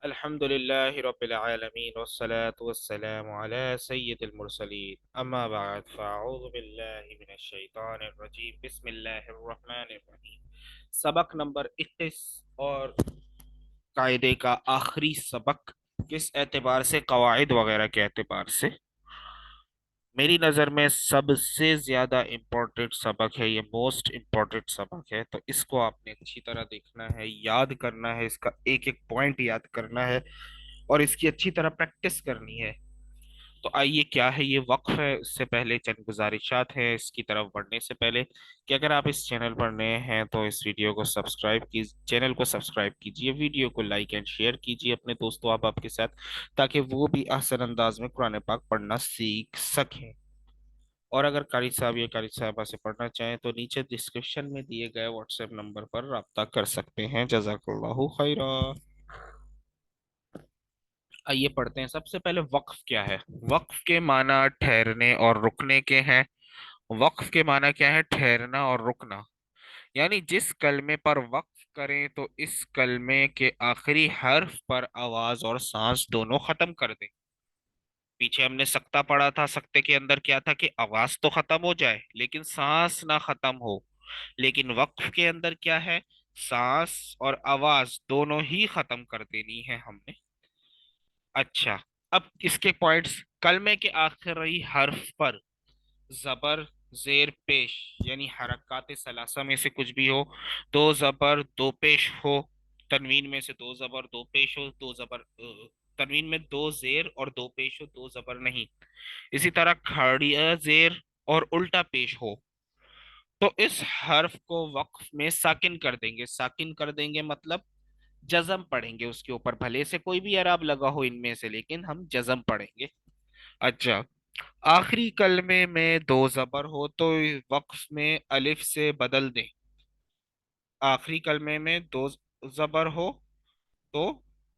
الحمد لله رب العالمين والصلاة والسلام على سيد المرسلين أما بعد فأعوذ بالله من الشيطان الرجيم بسم الله الرحمن الرحيم सबक नंबर 21 और कायदे का आखिरी सबक। किस एतबार से? कवाइद वगैरह के एतबार से मेरी नज़र में सबसे ज़्यादा इम्पोर्टेंट सबक है ये, मोस्ट इम्पोर्टेंट सबक है। तो इसको आपने अच्छी तरह देखना है, याद करना है, इसका एक एक पॉइंट याद करना है और इसकी अच्छी तरह प्रैक्टिस करनी है। तो आइए, क्या है ये वक्फ है, उससे पहले चंद गुजारिशात हैं इसकी तरफ बढ़ने से पहले कि अगर आप इस चैनल पर नए हैं तो इस वीडियो को सब्सक्राइब कीजिए, चैनल को सब्सक्राइब कीजिए, वीडियो को लाइक एंड शेयर कीजिए अपने दोस्तों आप आपके साथ, ताकि वो भी आसान अंदाज में कुरान पाक पढ़ना सीख सकें। और अगर कारी साहब या कारी साहबा से पढ़ना चाहें तो नीचे डिस्क्रिप्शन में दिए गए व्हाट्सएप नंबर पर राब्ता कर सकते हैं। जज़ाकल्लाहु खैरा। आइए पढ़ते हैं। सबसे पहले वक्फ क्या है? वक्फ के माना ठहरने और रुकने के हैं। वक्फ के माना क्या है? ठहरना और रुकना। यानी जिस कलमे पर वक्फ करें तो इस कलमे के आखिरी हर्फ पर आवाज और सांस दोनों खत्म कर दें। पीछे हमने सक्ता पढ़ा था, सक्ते के अंदर क्या था कि आवाज तो खत्म हो जाए लेकिन सांस ना खत्म हो। लेकिन वक्फ के अंदर क्या है? सांस और आवाज दोनों ही खत्म कर देनी है हमने। अच्छा, अब इसके पॉइंट्स। कलमे के आखिरी हर्फ पर जबर, जेर, पेश यानी हरकत सलासा में से कुछ भी हो, दो जबर दो पेश हो, तनवीन में से दो जबर दो पेश हो, दो जबर तनवीन में दो जेर और दो पेश हो, दो जबर नहीं। इसी तरह खड़िया जेर और उल्टा पेश हो तो इस हर्फ को वक्फ में साकिन कर देंगे। साकिन कर देंगे मतलब जजम पढ़ेंगे उसके ऊपर, भले से कोई भी अराब लगा हो इनमें से, लेकिन हम जजम पढ़ेंगे। अच्छा, आखिरी कलमे में दो जबर हो तो वक्फ में अलिफ से बदल दें। आखिरी कलमे में दो जबर हो तो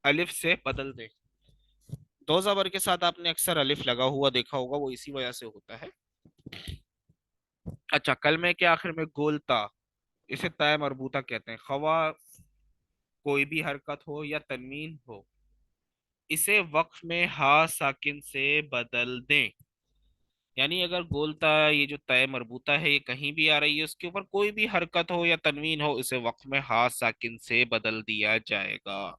अलिफ से बदल दें। दो जबर के साथ आपने अक्सर अलिफ लगा हुआ देखा होगा, वो इसी वजह से होता है। अच्छा, कलमे के आखिर में गोलता, इसे तय मरबूता कहते हैं। खवा कोई भी हरकत हो या तनवीन हो, इसे वक्फ में हा साकिन से बदल दें। यानी अगर गोलता, ये जो तय मरबूता है, ये कहीं भी आ रही है, उसके ऊपर कोई भी हरकत हो या तनवीन हो, इसे वक्फ में हा साकिन से बदल दिया जाएगा।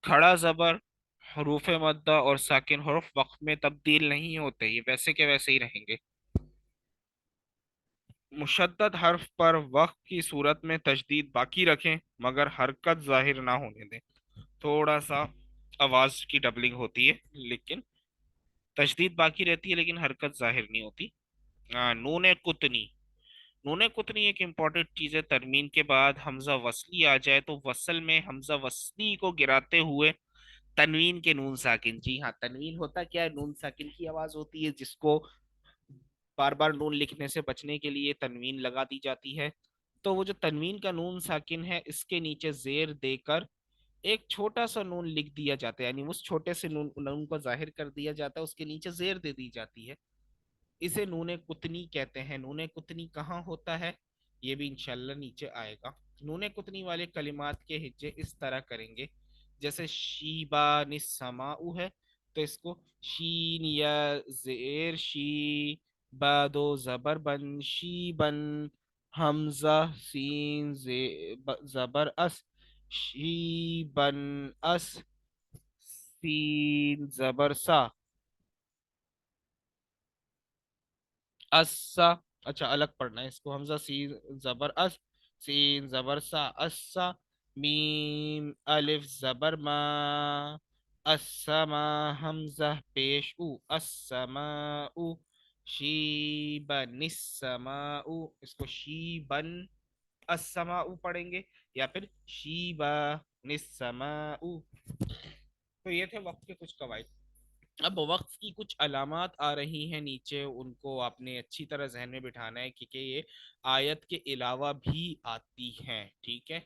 खड़ा जबर, हरूफ मद्दा और साकिन हरूफ वक्फ में तब्दील नहीं होते, ये वैसे के वैसे ही रहेंगे। मुशद्दद हर्फ पर वक्फ की सूरत में तशदीद बाकी रखें मगर हरकत जाहिर ना होने दें। थोड़ा सा आवाज की डबलिंग होती है लेकिन तशदीद बाकी रहती है, लेकिन हरकत जाहिर नहीं होती। नूने कुतनी, नूने कुतनी एक इम्पॉर्टेंट चीज है। तरमीन के बाद हमजा वसली आ जाए तो वसल में हमजा वसली को गिराते हुए तनवीन के नून साकिन, जी हाँ, तनवीन होता क्या है? नून साकिन की आवाज होती है, जिसको बार बार नून लिखने से बचने के लिए तनवीन लगा दी जाती है। तो वो जो तनवीन का नून साकिन है, इसके नीचे जेर देकर एक छोटा सा नून लिख दिया जाता है, यानी उस छोटे से नून नून को जाहिर कर दिया जाता है, उसके नीचे जेर दे दी जाती है। इसे नूने कुतनी कहते हैं। नूने कुतनी कहाँ होता है ये भी इंशाल्लाह नीचे आएगा। नूने कुतनी वाले कलिमात के हिज्जे इस तरह करेंगे, जैसे शीबा निस्समाउ है तो इसको शीन या जेर शी, बादो जबर बन शी बन, हमजा सीन जबर अस, शी बन अस, सीन जबर सा, अस्सा। अच्छा, अलग पढ़ना है इसको। हमजा सीन जबर अस, सीन जबर सा, अस्सा। मीम अलिफ जबर मा, अस्समा, हमजा पेश उ, अस्समा उ, शीबन निस्समाउ, इसको शीबन अस्समाउ पढ़ेंगे या फिर शीबा निस्समाउ। तो ये थे वक्त के कुछ कवायद। अब वक्फ की कुछ अलामात आ रही हैं नीचे, उनको आपने अच्छी तरह जहन में बिठाना है क्योंकि ये आयत के अलावा भी आती हैं। ठीक है,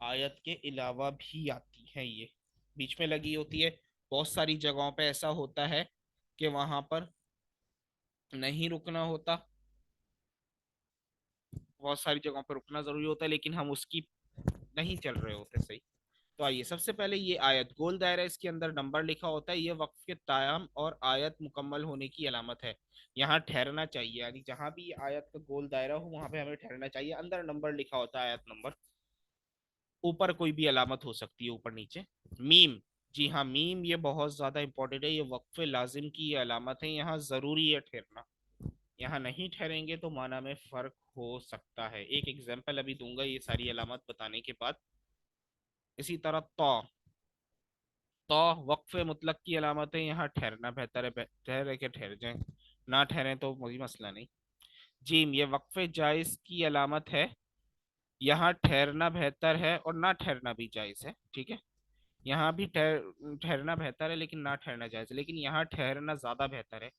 आयत के अलावा भी आती हैं, ये बीच में लगी होती है। बहुत सारी जगहों पे ऐसा होता है कि वहां पर नहीं रुकना होता, बहुत सारी जगहों पर रुकना जरूरी होता है, लेकिन हम उसकी नहीं चल रहे होते सही। तो आइए, सबसे पहले ये आयत गोल दायरा, इसके अंदर नंबर लिखा होता है, ये वक्फ के तायाम और आयत मुकम्मल होने की अलामत है। यहाँ ठहरना चाहिए, यानी जहां भी ये आयत का गोल दायरा हो वहां पे हमें ठहरना चाहिए। अंदर नंबर लिखा होता है, आयत नंबर, ऊपर कोई भी अलामत हो सकती है, ऊपर नीचे। मीम, जी हाँ मीम, ये बहुत ज्यादा इंपॉर्टेंट है, ये वक्फ लाजिम की ये अलामत है, यहाँ जरूरी है ठहरना। यहाँ नहीं ठहरेंगे तो माना में फर्क हो सकता है। एक एग्जाम्पल अभी दूंगा ये सारी अलामत बताने के बाद। इसी तरह तो, वक्फ मुतलक की अलामत है, यहाँ ठहरना बेहतर है, ठहर के ठहर जाएं, ना ठहरे तो कोई मसला नहीं। जीम, ये वक्फ जायज की अलामत है, यहाँ ठहरना बेहतर है और ना ठहरना भी जायज है, ठीक है। यहाँ भी ठहरना बेहतर है लेकिन ना ठहरना जायज है, लेकिन यहाँ ठहरना ज्यादा बेहतर है।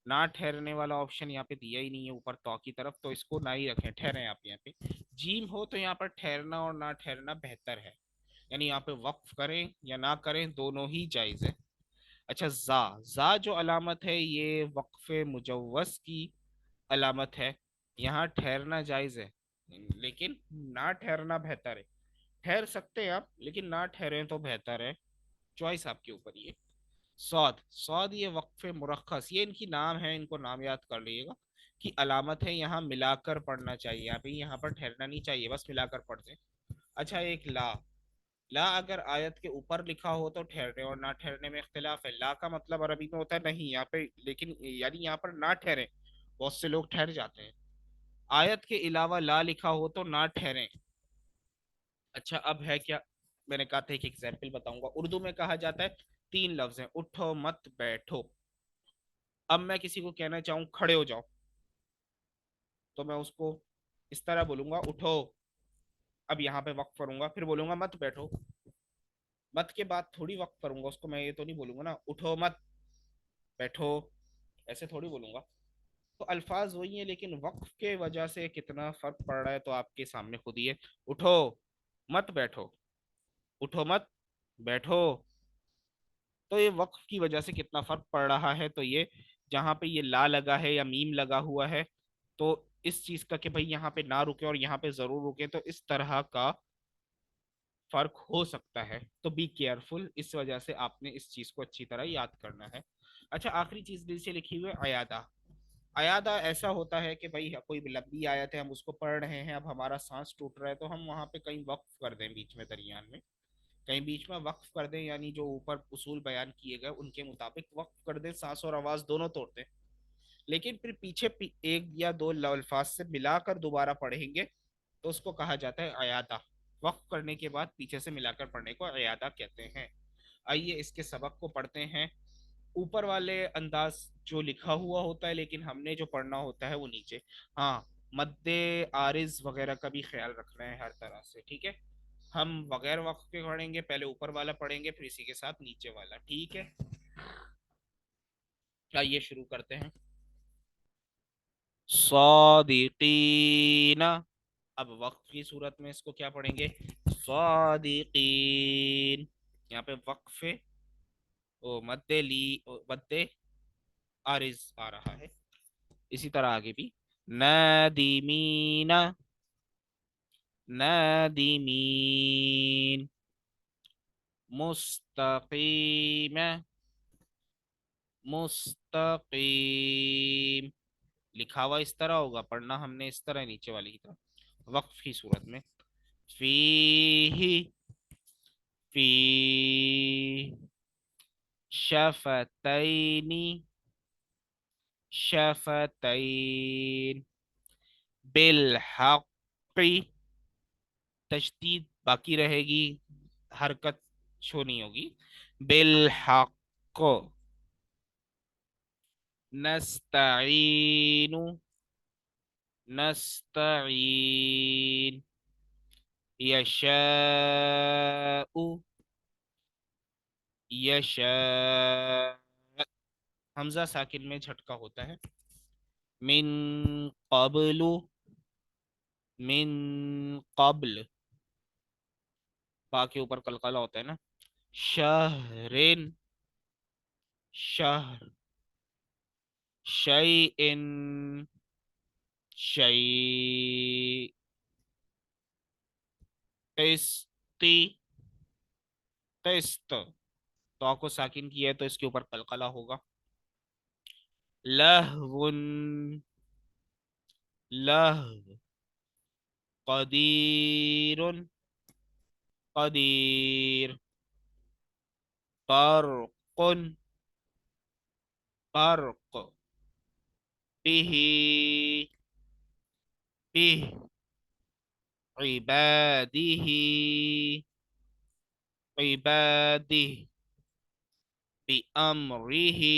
ना ठहरने वाला ऑप्शन यहाँ पे दिया ही नहीं है ऊपर तो की तरफ, तो इसको ना ही रखें, ठहरे आप यहाँ पे। जीम हो तो यहाँ पर ठहरना और ना ठहरना बेहतर है, यानी यहाँ पे वक्फ करें या ना करें दोनों ही जायज है। अच्छा, जा, जो अलामत है ये वक्फ मुजव्वस की अलामत है, यहाँ ठहरना जायज है लेकिन ना ठहरना बेहतर है। ठहर सकते हैं आप लेकिन ना ठहरे तो बेहतर है, चॉइस आपके ऊपर ये। सौद, ये वक्फ मुरक्खस, ये इनकी नाम है, इनको नाम याद कर लीजिएगा कि अलामत है, यहाँ मिलाकर पढ़ना चाहिए, अभी यहाँ पर ठहरना नहीं चाहिए, बस मिलाकर पढ़ दें। अच्छा, एक ला, अगर आयत के ऊपर लिखा हो तो ठहरने और ना ठहरने में इख्तिलाफ है। ला का मतलब अरबी में होता है नहीं, यहाँ पे लेकिन यानी यहाँ पर ना ठहरे, बहुत से लोग ठहर जाते हैं। आयत के अलावा ला लिखा हो तो ना ठहरे। अच्छा, अब है क्या, मैंने कहा था एक एग्जाम्पल बताऊंगा। उर्दू में कहा जाता है, तीन लफ्ज हैं, उठो मत बैठो। अब मैं किसी को कहना चाहूँ खड़े हो जाओ, तो मैं उसको इस तरह बोलूंगा, उठो। अब यहाँ पे वक्त करूंगा, फिर बोलूंगा मत बैठो। मत के बाद थोड़ी वक्त करूंगा उसको, मैं ये तो नहीं बोलूंगा ना उठो मत बैठो, ऐसे थोड़ी बोलूंगा। तो अल्फाज वही है लेकिन वक्फ के वजह से कितना फर्क पड़ रहा है तो आपके सामने खुद ही है। उठो मत बैठो, उठो मत बैठो। तो ये वक्फ की वजह से कितना फर्क पड़ रहा है, तो ये जहाँ पे ये ला लगा है या मीम लगा हुआ है, तो इस चीज का कि भाई यहाँ पे ना रुके और यहाँ पे जरूर रुके, तो इस तरह का फर्क हो सकता है, तो बी केयरफुल। इस वजह से आपने इस चीज को अच्छी तरह याद करना है। अच्छा, आखिरी चीज नीचे लिखी हुई है अयादा। अयादा ऐसा होता है कि भाई कोई लंबी आयत है, हम उसको पढ़ रहे हैं, अब हमारा सांस टूट रहा है, तो हम वहां पे कहीं वक्फ कर दें बीच में, दरमियान में कहीं बीच में वक्फ कर दें, यानी जो ऊपर उसूल बयान किए गए उनके मुताबिक वक्फ कर दें, सांस और आवाज दोनों तोड़ दें। लेकिन फिर पीछे एक या दो अल्फाज से मिलाकर दोबारा पढ़ेंगे तो उसको कहा जाता है अयादा। वक्फ करने के बाद पीछे से मिलाकर पढ़ने को अयादा कहते हैं। आइए इसके सबक को पढ़ते हैं। ऊपर वाले अंदाज जो लिखा हुआ होता है, लेकिन हमने जो पढ़ना होता है वो नीचे। हाँ, मद्दे आरिज वगैरह का भी ख्याल रखना है हर तरह से, ठीक है। हम बगैर वक्त के पढ़ेंगे, पहले ऊपर वाला पढ़ेंगे फिर इसी के साथ नीचे वाला, ठीक है। आइए शुरू करते हैं। सादिकीना, अब वक्त की सूरत में इसको क्या पढ़ेंगे, सादिकीन। यहाँ पे वक्फ ओ मद्दे ली, मद्दे आरिज आ रहा है। इसी तरह आगे भी, नादिमीना, नादिमीन, मुस्तकीम, मुस्तकीम। लिखा हुआ इस तरह होगा, पढ़ना हमने इस तरह, नीचे वाली की तरह वक्फ की सूरत में। फीही, फी, शफतैनी, शफतैन, बिलहक़ी, तशदीद बाकी रहेगी, हरकत शो नहीं होगी। बिलहक़, नस्तईनु, नस्तईन, यशाउ, यशा। हमजा साकिन में झटका होता है। मिन कबलु, मिन कबल, पा के ऊपर कलकला होता है ना। शहरिन, शहर, शैइन, शै, किस्ती, किस्त, तो को साकिन किया है तो इसके ऊपर कलकला होगा। लहवुन, लहव, कदीरुन, कदीर, बरकुन, बरक, बिही, बिह, इबादिही, इबादिह, बिअमरिही,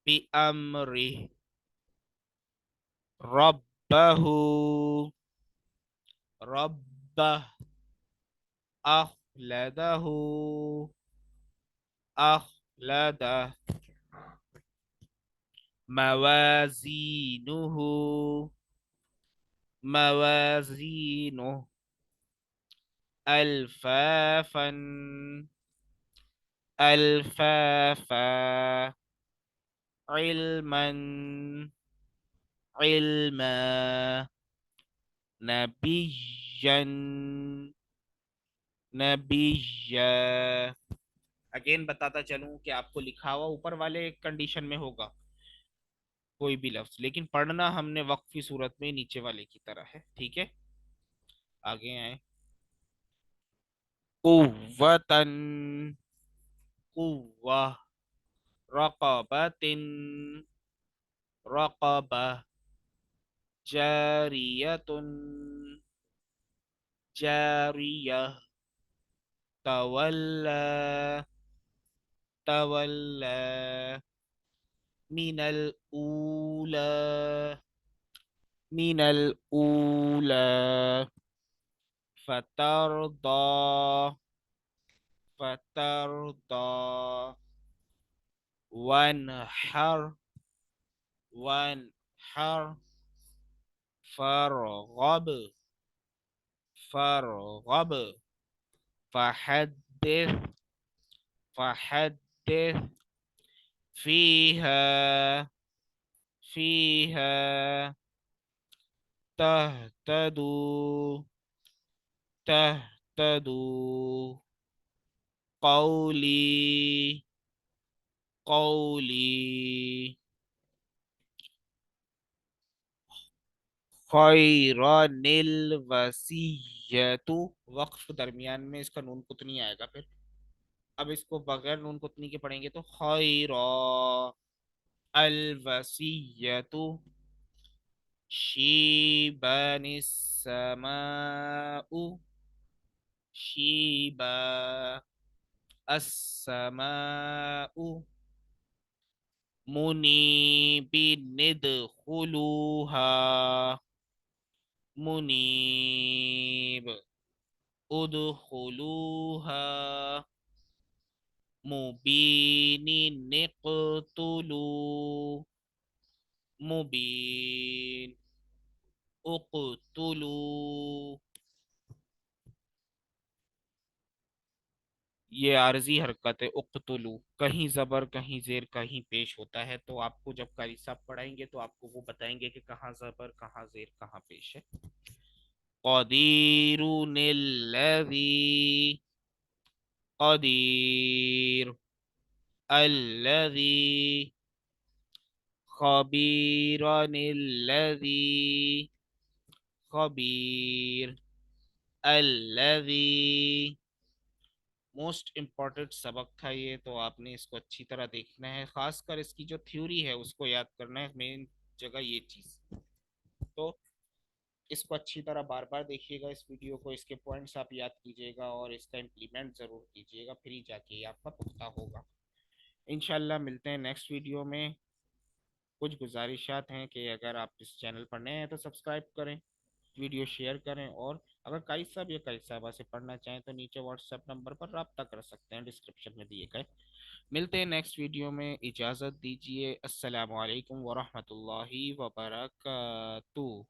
बिअमरिह, रब्बहू, रब्बह, अखलदहू, अखलदह, मवाजीनुहु, मवाजीनुहु, अल्फाफन, अल्फाफा, इल्मन, इल्मा, नबियन, नबिय्या। अगेन बताता चलूं कि आपको लिखा हुआ ऊपर वाले कंडीशन में होगा कोई भी लफ्ज, लेकिन पढ़ना हमने वक्फी सूरत में नीचे वाले की तरह है, ठीक है। आगे आए। कुव्वतन, कुव्वा, रक़बतिन, रक़बा, जारियतुन, जारिया, तवल्ला, तवल्ला, मिनल ऊला, मिनल ऊला, फतरदा, फतरदा, वनहर, वनहर, फरगब, फरगब, फहद्दिस, फहद्दिस, फीहा, फीहा, तहतदू, तहतदू, कौली, कौली, खैरनिल वसीयतु। वक्फ दरमियान में इसका नून कुतनी आएगा फिर। अब इसको बगैर नून कुतनी के पढ़ेंगे तो खैरा, अल वसीयतु, शीबनिस समाउ, शीबा, अस्समाउ, मुनीबिनिदखुलूहा, मुनीब, उदखुलूहा, मुबीनिनिक्तुलू, मुबीन, उक्तुलू। ये आरजी हरकत है उक्तुलू, कहीं जबर कहीं जेर कहीं पेश होता है, तो आपको जब कारी साहब पढ़ाएंगे तो आपको वो बताएंगे कि कहाँ जबर कहाँ जेर कहाँ पेश है। कदीरुनिल्लज़ी, कदीर, अल्लज़ी, खबीरनिल्लज़ी, खबीर, अल्लज़ी। मोस्ट इम्पॉर्टेंट सबक था ये, तो आपने इसको अच्छी तरह देखना है, खासकर इसकी जो थ्योरी है उसको याद करना है, मेन जगह ये चीज। तो इसको अच्छी तरह बार बार देखिएगा इस वीडियो को, इसके पॉइंट्स आप याद कीजिएगा और इसका इम्प्लीमेंट ज़रूर कीजिएगा, फिर ही जाके ये आपका पुख्ता होगा। इंशाल्लाह मिलते हैं नेक्स्ट वीडियो में। कुछ गुजारिशात हैं कि अगर आप इस चैनल पर नए हैं तो सब्सक्राइब करें, वीडियो शेयर करें, और अगर काई साहब या काई साहबा से पढ़ना चाहें तो नीचे व्हाट्सएप नंबर पर रब्ता कर सकते हैं डिस्क्रिप्शन में दिए गए। मिलते हैं नेक्स्ट वीडियो में, इजाज़त दीजिए। अस्सलाम वालेकुम वरहमतुल्लाहि वबरकातुहू।